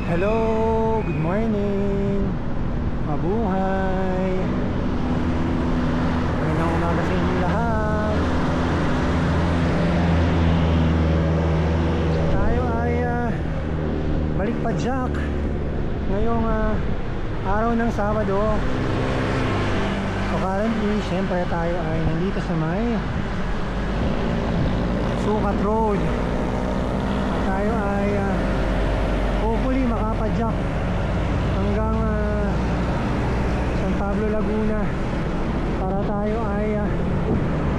Hello, good morning. Mabuhay. Magandang umaga sa inyong lahat. Tayo ay balik pa Jack ngayong araw ng Sabado. So currently, syempre tayo ay nandito sa may Sukat Road. At tayo ay hopefully makapadyak hanggang San Pablo, Laguna para tayo ay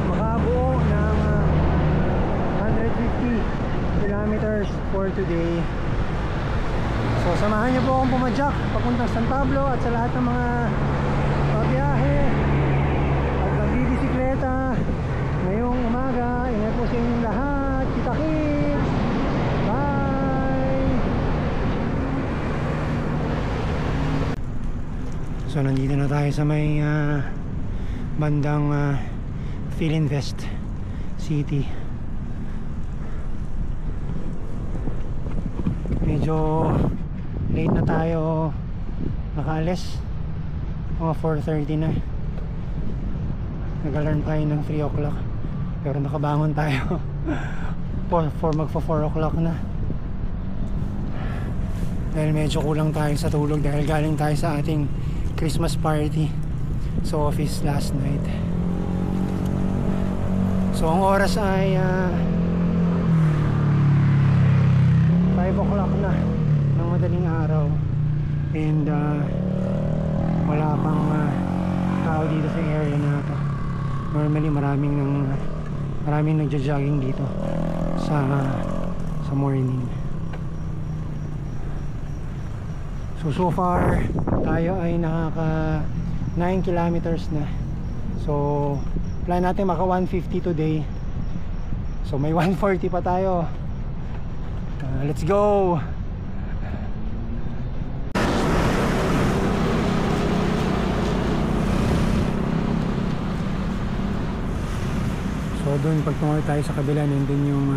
makabuo ng 150 kilometers for today. So samahan niyo po akong pumadyak papuntang San Pablo at sa lahat ng mga pabiyahe at nagbibisikleta ngayong umaga. Ingat po sa inyong lahat. Kita-kits! Bye! So nandito na tayo sa may bandang Philinvest City. Medyo late na tayo nakaalis, mga 4:30 na. Nag-alarm tayo ng 3 o'clock pero nakabangon tayo magpa 4 o'clock na dahil medyo kulang tayo sa tulog dahil galing tayo sa ating Christmas party sa office last night. So ang oras ay 5 o'clock na ng madaling araw and wala pang tao dito sa area na to. Normally maraming nagja-jogging dito sa morning. So far tayo ay nakaka 9 kilometers na. So plan natin maka 150 today. So may 140 pa tayo. Let's go. So doon pag tumayo tayo sa kabila, nandun yung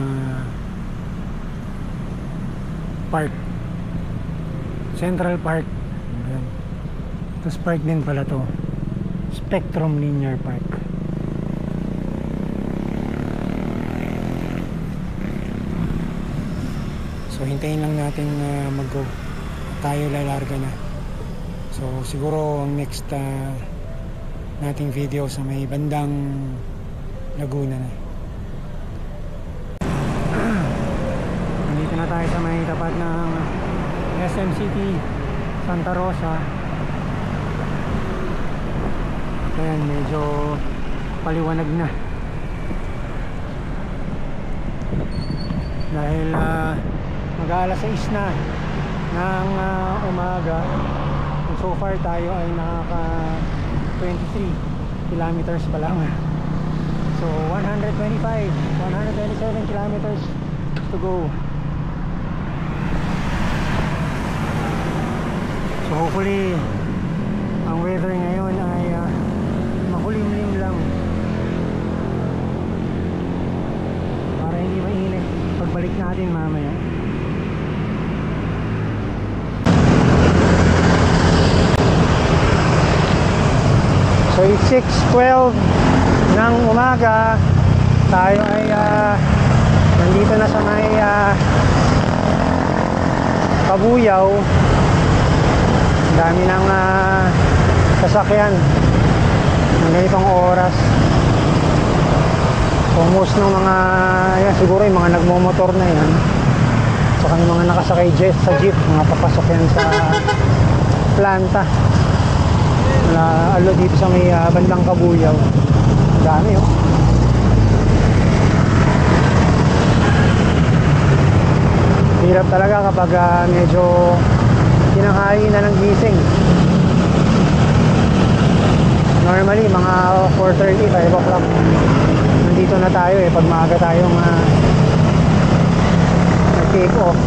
park, Central Park. Ayan. Tapos park din pala to, Spectrum Linear Park. So hintayin lang natin mag-go. Tayo lalarga na. So siguro ang next nating video sa may bandang Laguna na. Nandito na tayo sa may tapat ng SM City Santa Rosa. Ayan, medyo paliwanag na dahil mag-aalas 6 na ng umaga. And so far tayo ay nakaka 23 kilometers pa lang. So 127 kilometers to go. So hopefully ang weather ngayon ay makulimlim lang para hindi mainit pagbalik natin mamaya. So it's 6:12 ng umaga. Tayo ay nandito na sa may Kabuyaw. Ang dami ng sasakyan ng ganitong oras. So most ng mga yan, siguro yung mga nagmomotor na yan, saka yung mga nakasakay sa jeep, mga papasok yan sa planta na alo dito sa may bandang Kabuyaw. Dami oh. Hirap talaga kapag medyo kinakain na ng gising. Normally mga 4:30, 5 o'clock nandito na tayo pag maaga tayong nag-take off.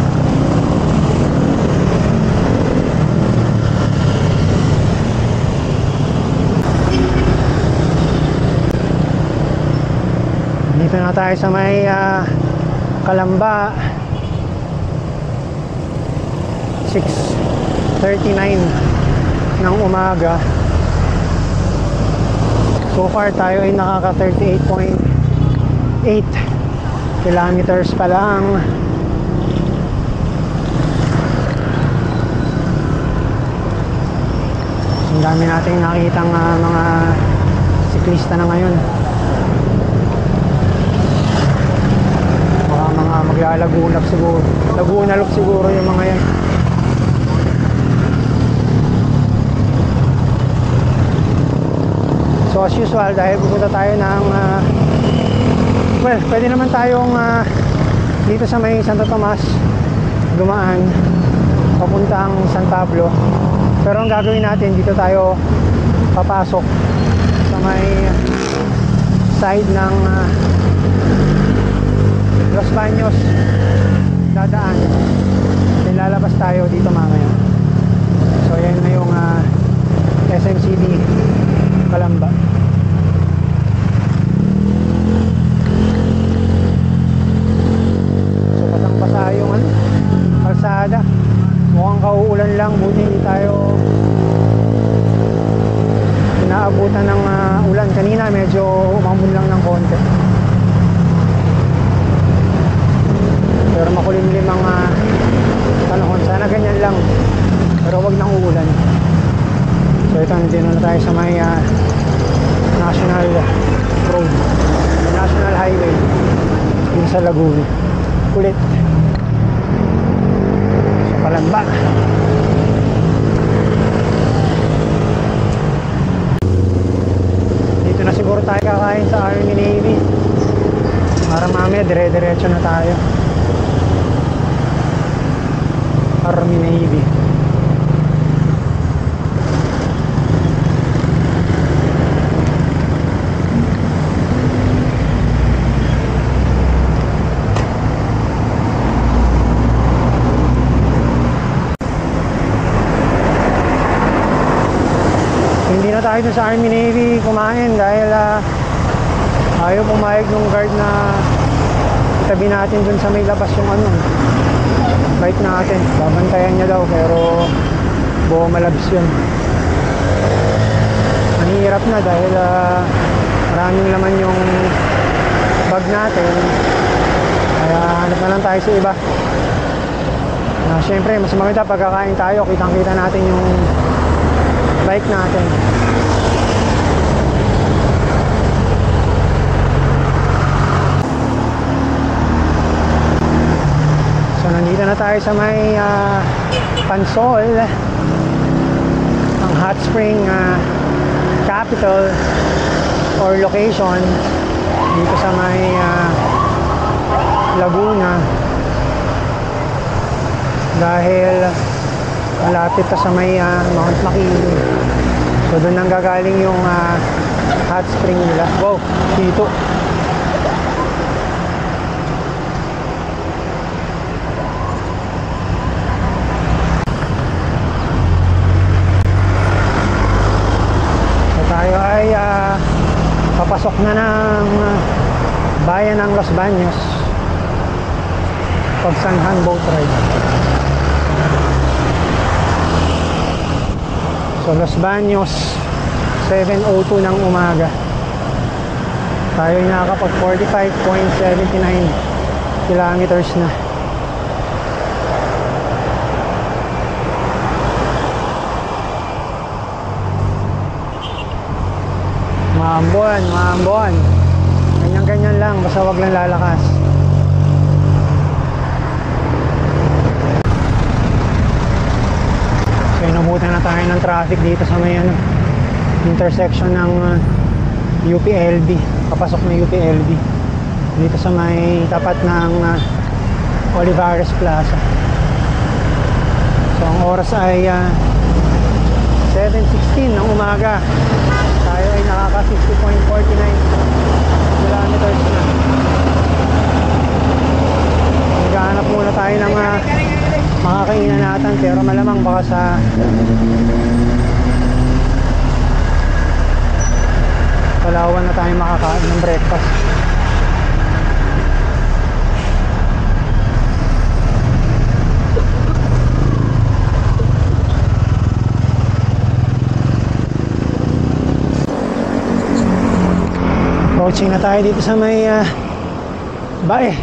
Dito na tayo sa may Kalamba 6:39 ng umaga. So far tayo ay nakaka 38.8 kilometers pa lang. Ang dami nating nakitang mga siklista na ngayon. Mga maglalagunap siguro. Lagunalok siguro yung mga yan. So as usual, dahil pupunta tayo ng well, pwede naman tayong dito sa may Santo Tomas dumaan papuntang San Pablo, pero ang gagawin natin, dito tayo papasok sa may side ng Los Baños, dadaan, then lalabas tayo dito mamaya. So yan na yung SMCD Calamba. So pasang-pasa yung kalsada. Mukhang kauulan lang, buti hindi tayo inaabutan ng ulan. Kanina medyo umambon lang ng konti, pero makulimlim ang panahon. Sana ganyan lang, pero wag nang uulan. So ito, nandito na tayo sa may National Road, National Highway dito sa Laguna. Kulit sa Calamba. Dito na siguro tayo kakain sa Army Navy para mamaya dire-diretso na tayo. Army Navy. Hindi na tayo sa Army Navy kumain dahil ayaw pumayag ng guard na itabi natin dun sa may labas yung bike natin. Babantayan niya daw, pero buo malabis yun. Ang hirap na dahil maraming laman yung bag natin, kaya hanap na lang tayo sa iba. Siyempre mas maganda pagkakain tayo, kitang kita natin yung bike natin. So nandito na tayo sa may Pansol, ang hot spring capital or location dito sa may Laguna, dahil malapit pa sa may Mount Makiling. So doon nang gagaling yung hot spring nila. Wow, dito. So tayo ay papasok na ng bayan ng Los Baños, Pagsanhan boat ride. So Los Baños, 7:02 ng umaga. Tayo ay nakakapag 45.79 kilometers na. Maambon. Ganyan-ganyan lang, basta wag lang lalakas. So inabutan na tayo ng traffic dito sa may intersection ng UPLB, papasok na UPLB dito sa may tapat ng Olivares Plaza. So ang oras ay 7:16 ng umaga. Tayo ay nakaka 60.49 kilometers na. Naghahanap muna tayo ng makakainan natin, pero malamang baka sa Palawan na tayo makakain ng breakfast. Approaching na tayo dito sa may Bae,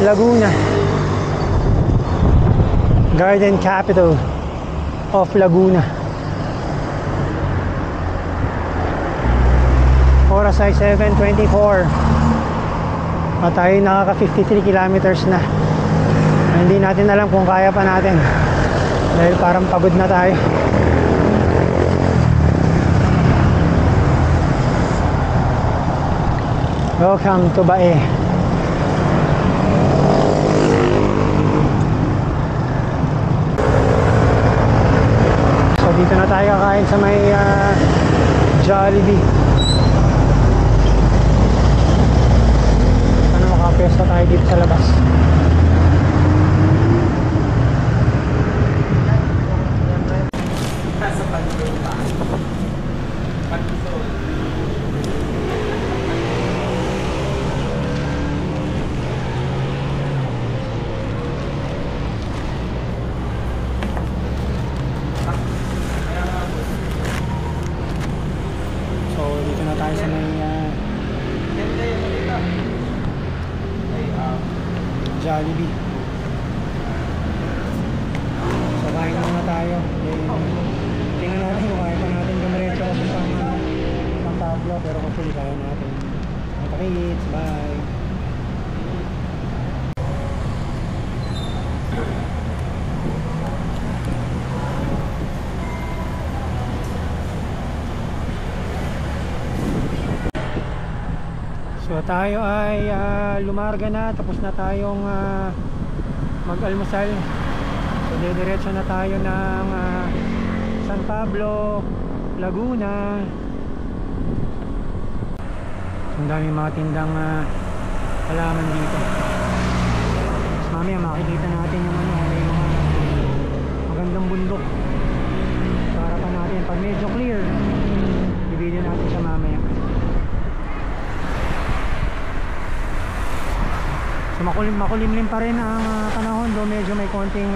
Laguna, Garden Capital of Laguna. Oras ay 7:24 at tayo nakaka 53 kilometers na. Hindi natin alam kung kaya pa natin dahil parang pagod na tayo. Welcome to Bae. So dito na tayo kakain sa may Jollibee. Sana makapesta tayo dito sa labas. Jollibee. So kain muna tayo. Tingnan natin kung kaya pa natin dumiretso kasi pang Pablo, pero hopefully kaya natin. Kita-kits, bye. So tayo ay lumarga na, tapos na tayong mag-almusal. So diretso na tayo ng San Pablo, Laguna. Ang daming mga tindang halaman dito. Tapos mamaya makikita natin yung may mga magandang bundok sa harapan natin. Pag medyo clear, i-video natin siya mamaya. So makulimlim pa rin ang panahon, do medyo may konting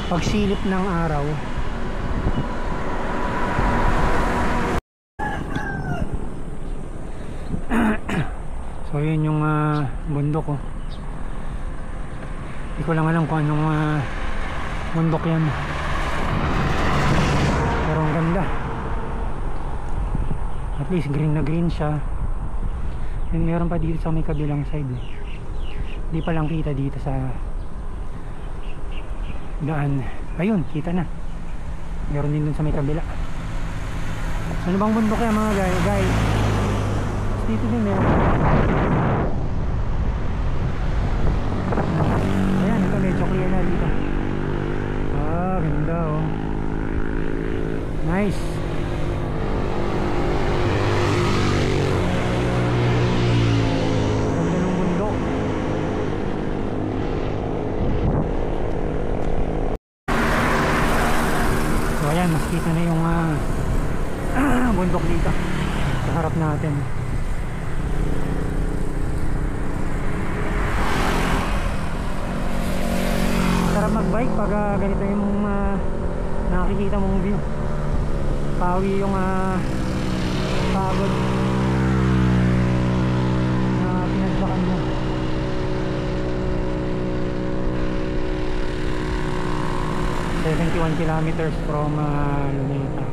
pagsilip ng araw. So yun yung bundok ko. Hindi ko lang alam kung anong bundok yan, pero ang ganda. At least green na green siya. And meron pa dito sa may kabilang side. Hindi pa lang kita dito sa daan. Ayun, kita na. Meron din dun sa may kabila. So, ano bang bundok yan mga guys? Dito din meron. Ayan, ito medyo clear na dito. Ah, ganda oh. Nice. Mas kita na yung bundok dito sa harap natin. Sarap magbike pag ganito yung nakikita mong view. Pawi yung pagod na pinagbakan mo. So 71 kilometers from Luneta.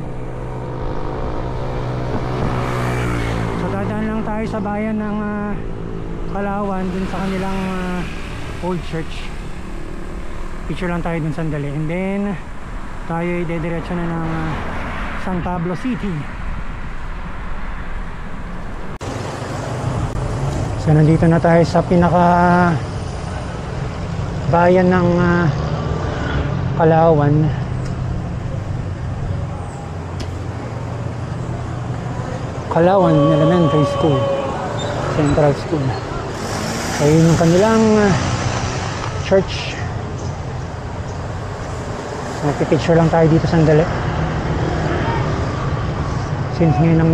So dadaan lang tayo sa bayan ng Kalawan, dun sa kanilang old church. Picture lang tayo dun sandali, and then tayo ay dediretso na ng San Pablo City. So nandito na tayo sa pinaka bayan ng Kalawan. Kalawan Elementary School, Central School. Ayun yung kanilang church. Magpipicture lang tayo dito sandali. Since ngayon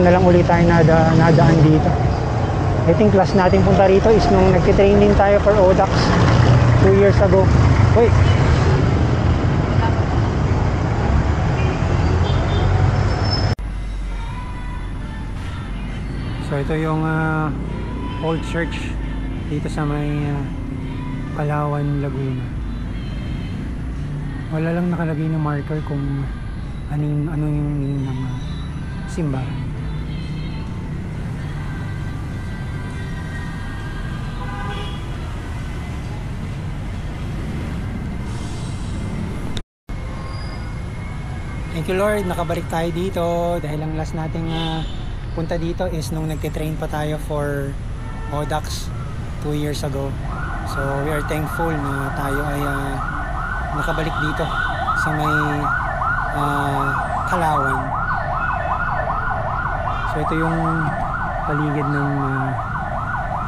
na lang ulit tayo nadaan dito. I think last natin punta rito is nung nagtitraining tayo for ODAX 2 years ago. Wait. So ito yung old church dito sa may Palawan, Laguna. Wala lang nakalagay na marker kung ano yung name ng simbahan. Thank you Lord, nakabalik tayo dito dahil ang last nating punta dito is nung nagtitrain pa tayo for ODAX 2 years ago. So we are thankful na tayo ay nakabalik dito sa may Palawan. So ito yung paligid ng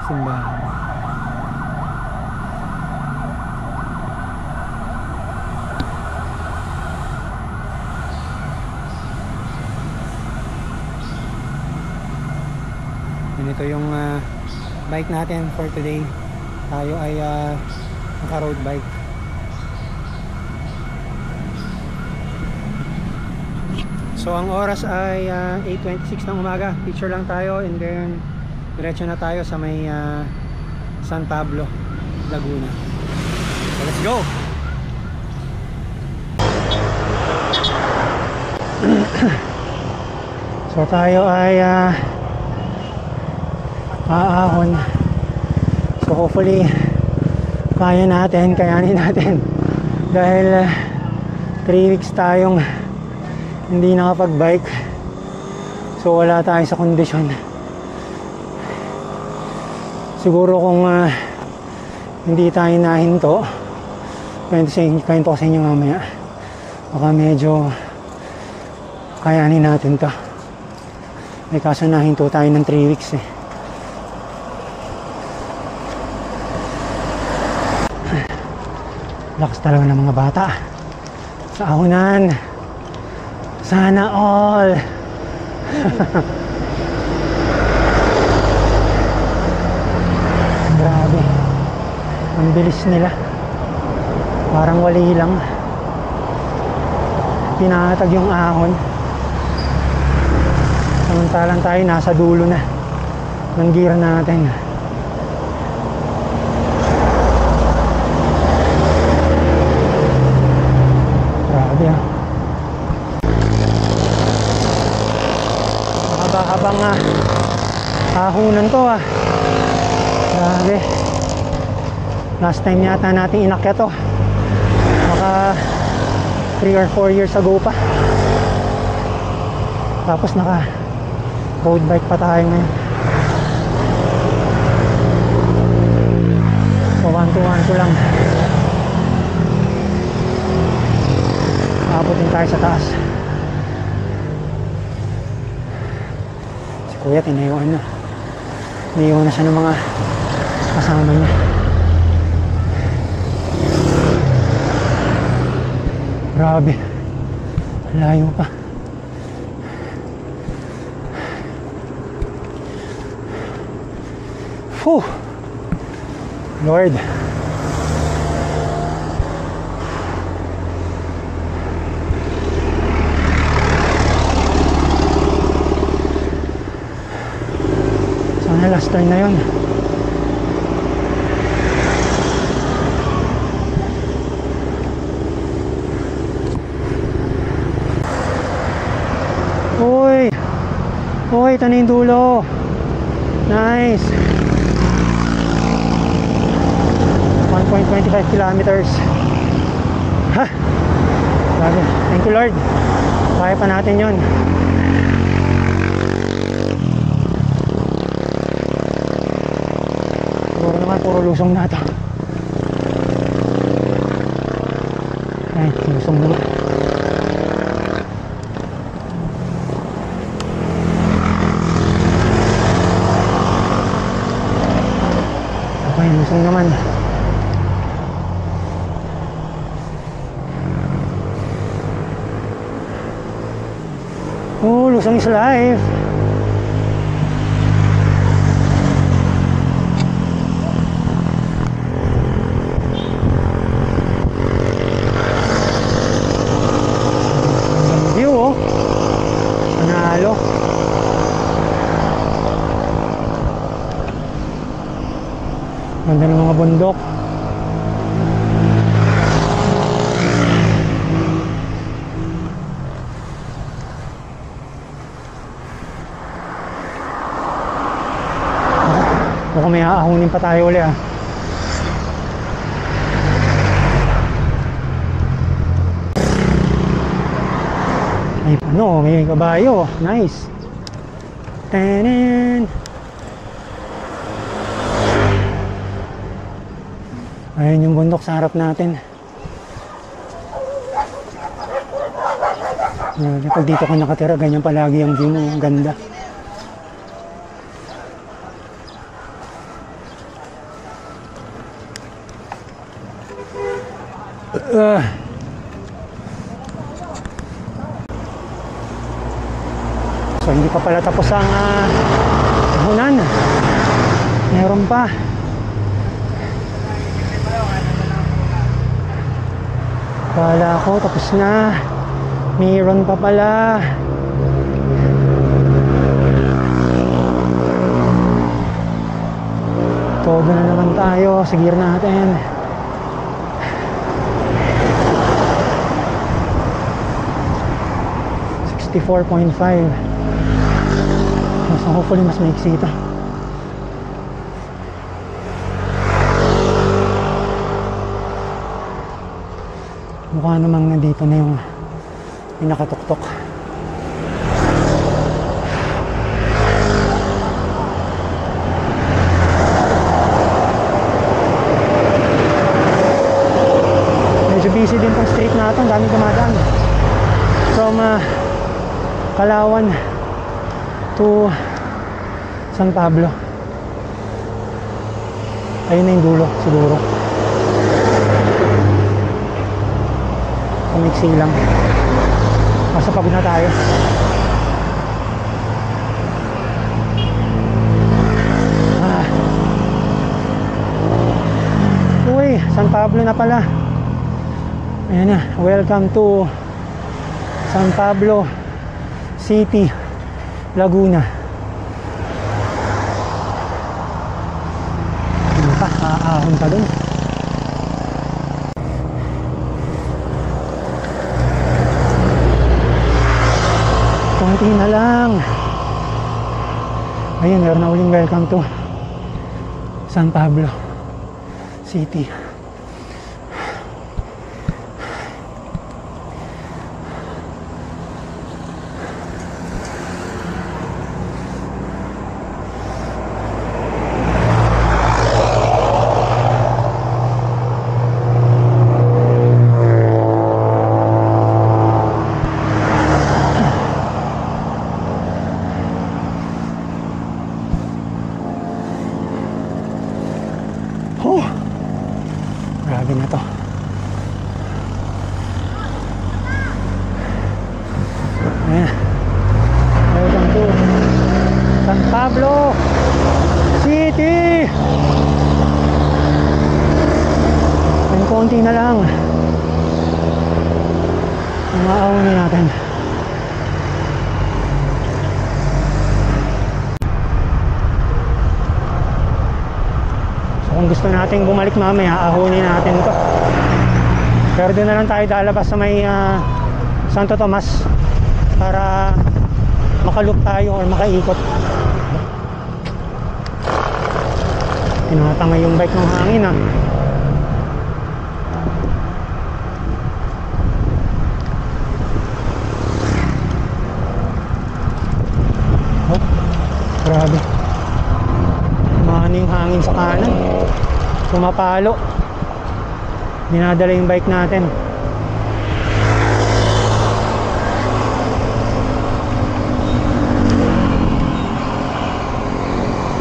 simbahan. Ito yung bike natin for today. Tayo ay naka-road bike. So ang oras ay 8:26 ng umaga. Picture lang tayo and then diretso na tayo sa may San Pablo, Laguna. So let's go! So tayo ay aahon. So hopefully kayanin natin dahil 3 weeks tayong hindi nakapag-bike. So wala tayo sa kondisyon. Siguro kung hindi tayo nahinto, kwento ko sa inyo mamaya, baka medyo kayanin natin to. May kaso nahinto tayo ng 3 weeks eh. Lakas talaga ng mga bata sa ahunan. Sana all. Grabe, ang bilis nila, parang wali lang pinatag yung ahon, samantalang tayo nasa dulo na ng gear natin. Habang ahunan to grabe, last time yata natin inakyat to baka 3 or 4 years ago pa, tapos naka road bike pa tayo ngayon. So 1-2 lang abutin tayo sa taas. Kuya, tinayuan na. Naiwan na siya ng mga kasama niya. Grabe. Layo pa. Whew. Lord. Last turn na yun. Uy, ito na yung dulo. Nice. 1.25 kilometers. Ha, grabe. Thank you Lord, kaya pa natin yun. Puro lusong na ito. Ay, lusong naman. Okay, lusong naman. Oh, lusong is life. may aahunin pa tayo uli Ay, ano, may kabayo. Nice. Tanan. Ayun yung bundok sa harap natin. Pag dito ka nakatira, ganyan palagi ang view mo. Ang ganda. So hindi pa pala tapos ang puhunan. Meron pa. Kala ko tapos na. Meron pa pala. Todo na naman tayo. Sigir natin. $64.5. So hopefully mas maiksi ito. Mukha namang nandito na yung pinakatuktok. Medyo busy din tong street na ito. Ang daming dumadaan from Kalawan to San Pablo. Ayun na yung dulo siguro. Kumiksi lang. Basta pagod na tayo. Uy, San Pablo na pala. Ayan na. Welcome to San Pablo City, Laguna. Ano pa? Aahon pa dun. Konti na lang. Ayun, meron na uling welcome to San Pablo City. Grabe na to. Ayan. Welcome to San Pablo City. Ang konti na lang ang maaunin natin. Kung gusto nating bumalik mamaya, ahunin natin ito. Pero doon na lang tayo lalabas sa may Santo Tomas para makaloop tayo or makaikot. Tinatangay yung bike ng hangin Oh, grabe. Maano yung hangin sa kanan. Pumapalo. Dinadala yung bike natin.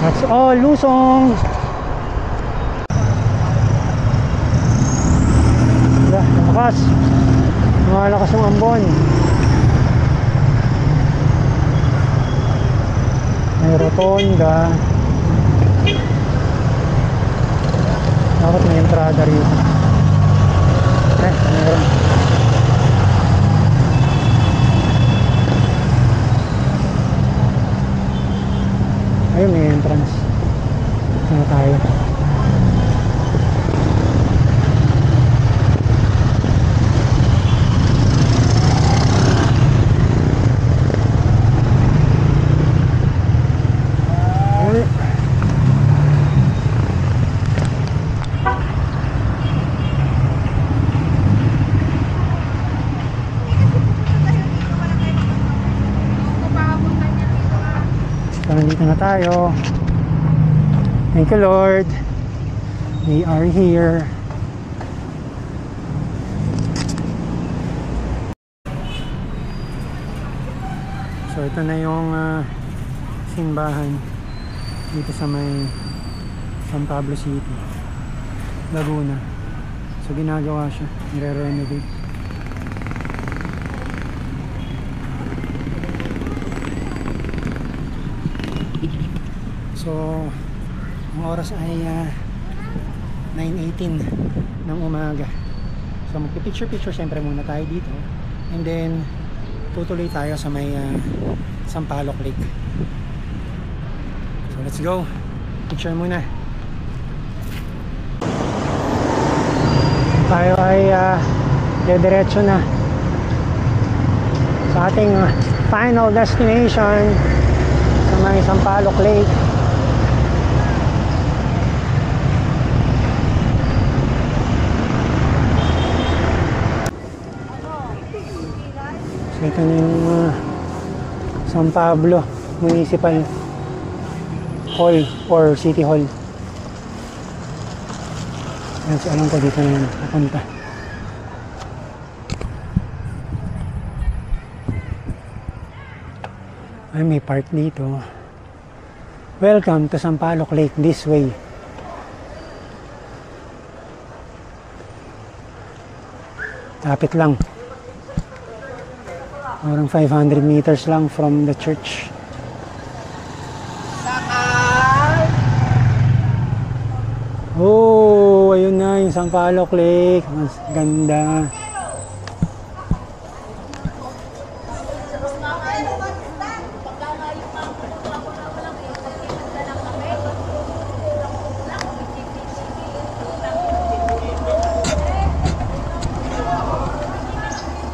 That's all, Lusong. Malakas. Malakas yung ambon. May rotonda. Dapat may entrada rito. Meron. Ayun, may entrance. Ano tayo? nandito na tayo. Thank you Lord, we are here. So ito na yung simbahan dito sa may San Pablo City, Laguna. So ginagawa siya, nire-renovate. So ang oras ay 9:18 ng umaga. So magpipicture-picture syempre muna tayo dito, and then tutuloy tayo sa may Sampaloc Lake. So let's go, picture muna. Tayo ay dediretso na sa ating final destination sa may Sampaloc Lake. So ito na yung San Pablo Municipal Hall or City Hall. Ayan, so alam ko dito na napunta. Ay, may park dito. Welcome to Sampaloc Lake, this way. Lapit lang. Parang 500 meters lang from the church. Oh, ayun na yung Sampaloc Lake. Mas ganda.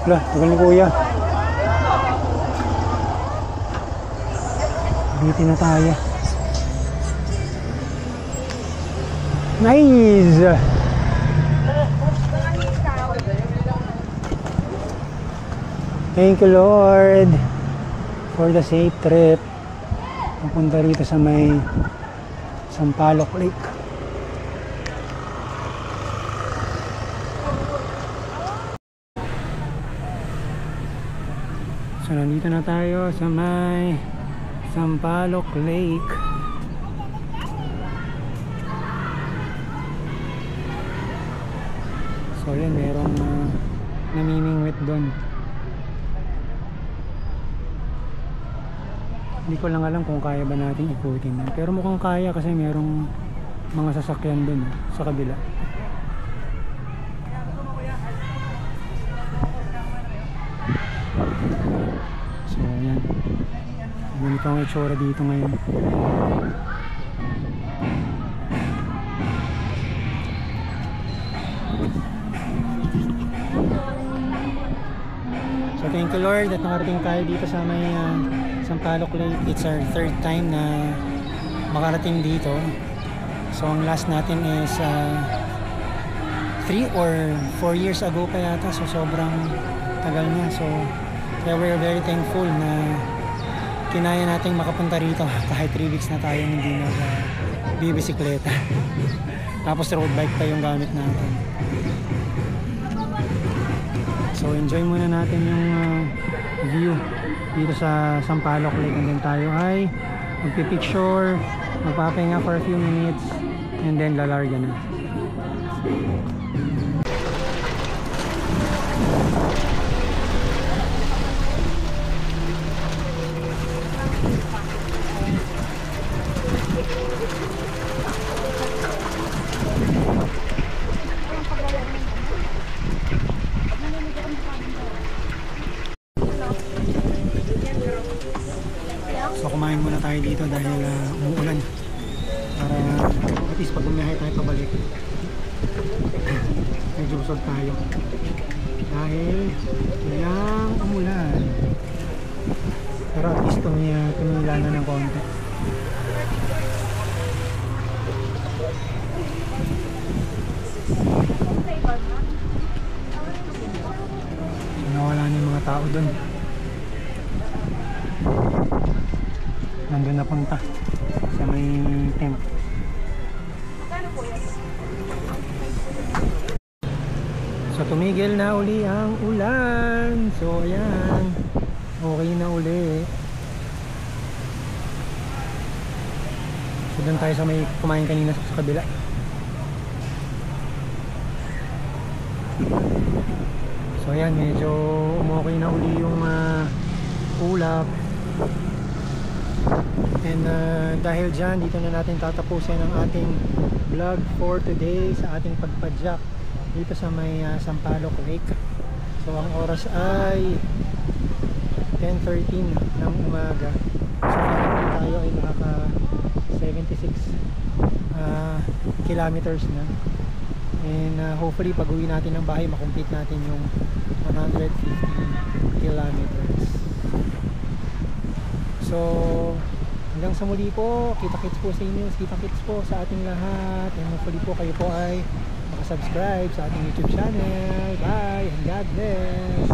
Wala, tagal ni Kuya. Bitin na tayo. Nice! Thank you Lord for the safe trip. Papunta rito sa may Sampaloc Lake. So nandito na tayo sa may Sampaloc Lake. So yan, merong namimingwit doon. Hindi ko lang alam kung kaya ba natin ikutin, pero mukhang kaya kasi merong mga sasakyan doon sa kabila. So yan, ganito ang itsura dito ngayon. So thank you Lord at nakarating tayo dito sa may Sampaloc Lake. It's our third time na makarating dito. So ang last natin is 3 or 4 years ago pa yata. So sobrang tagal na. So kaya we're very thankful na kinaya nating makapunta rito kahit 3 weeks na tayo hindi bibisikleta. Tapos road bike pa yung gamit natin. So enjoy muna natin yung view dito sa Sampaloc Lake, and then tayo ay magpipicture, magpapahinga for a few minutes, and then lalarga na. So kumain muna tayo dito dahil umuulan, para at least pag bumiyahe tayo pabalik medyo busog tayo dahil yung umulan, pero at least tumila na ng konti. So nawala na yung mga tao dun. nandun na punta sa may tent. So tumigil na uli ang ulan. So ayan, okay na uli. So doon tayo sa may kumain kanina sa kabila. So ayan, medyo umokay na uli yung ulap. And dahil dyan, dito na natin tatapusin ang ating vlog for today sa ating pagpadyak dito sa may Sampaloc Lake. So ang oras ay 10:13 ng umaga. So currently tayo ay nakaka 76 kilometers na. And hopefully pag uwi natin ng bahay makomplete natin yung 150 kilometers. So hanggang sa muli po, kita-kits po sa inyo, kita-kits po sa ating lahat. And hopefully po kayo po ay subscribe sa ating YouTube channel. Bye and God bless.